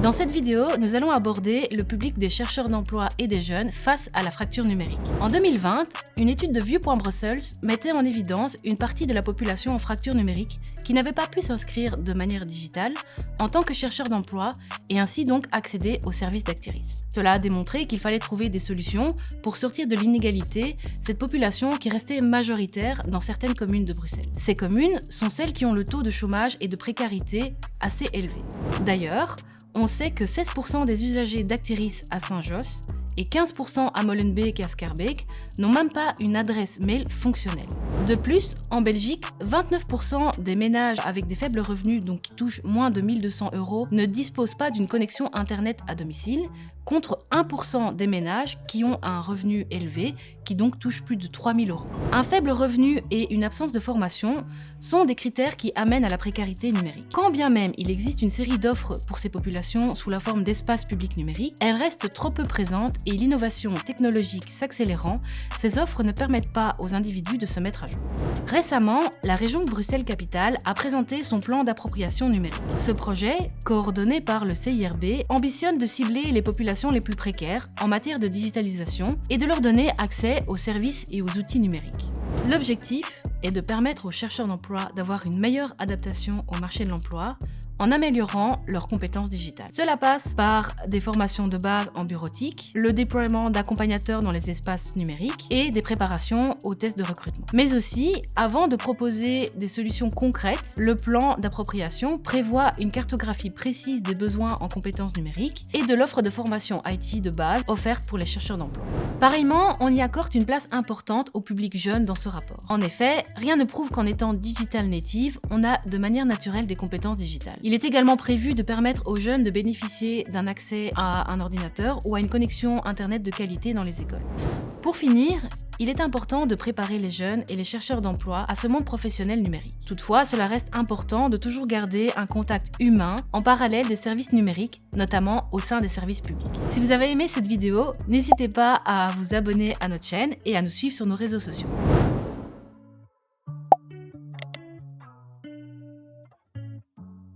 Dans cette vidéo, nous allons aborder le public des chercheurs d'emploi et des jeunes face à la fracture numérique. En 2020, une étude de View.Brussels mettait en évidence une partie de la population en fracture numérique qui n'avait pas pu s'inscrire de manière digitale en tant que chercheur d'emploi et ainsi donc accéder aux services d'Actiris. Cela a démontré qu'il fallait trouver des solutions pour sortir de l'inégalité cette population qui restait majoritaire dans certaines communes de Bruxelles. Ces communes sont celles qui ont le taux de chômage et de précarité assez élevé. D'ailleurs, on sait que 16% des usagers d'Actiris à Saint-Josse et 15% à Molenbeek et à Schaerbeek n'ont même pas une adresse mail fonctionnelle. De plus, en Belgique, 29% des ménages avec des faibles revenus, donc qui touchent moins de 1 200 €, ne disposent pas d'une connexion Internet à domicile, contre 1% des ménages qui ont un revenu élevé, qui donc touchent plus de 3 000 €. Un faible revenu et une absence de formation sont des critères qui amènent à la précarité numérique. Quand bien même il existe une série d'offres pour ces populations sous la forme d'espaces publics numériques, elles restent trop peu présentes et l'innovation technologique s'accélérant, ces offres ne permettent pas aux individus de se mettre à jour. Récemment, la région Bruxelles-Capitale a présenté son plan d'appropriation numérique. Ce projet, coordonné par le CIRB, ambitionne de cibler les populations les plus précaires en matière de digitalisation et de leur donner accès aux services et aux outils numériques. L'objectif est de permettre aux chercheurs d'emploi d'avoir une meilleure adaptation au marché de l'emploi en améliorant leurs compétences digitales. Cela passe par des formations de base en bureautique, le déploiement d'accompagnateurs dans les espaces numériques et des préparations aux tests de recrutement. Mais aussi, avant de proposer des solutions concrètes, le plan d'appropriation prévoit une cartographie précise des besoins en compétences numériques et de l'offre de formation IT de base offerte pour les chercheurs d'emploi. Pareillement, on y accorde une place importante au public jeune dans ce rapport. En effet, rien ne prouve qu'en étant digital native, on a de manière naturelle des compétences digitales. Il est également prévu de permettre aux jeunes de bénéficier d'un accès à un ordinateur ou à une connexion Internet de qualité dans les écoles. Pour finir, il est important de préparer les jeunes et les chercheurs d'emploi à ce monde professionnel numérique. Toutefois, cela reste important de toujours garder un contact humain en parallèle des services numériques, notamment au sein des services publics. Si vous avez aimé cette vidéo, n'hésitez pas à vous abonner à notre chaîne et à nous suivre sur nos réseaux sociaux.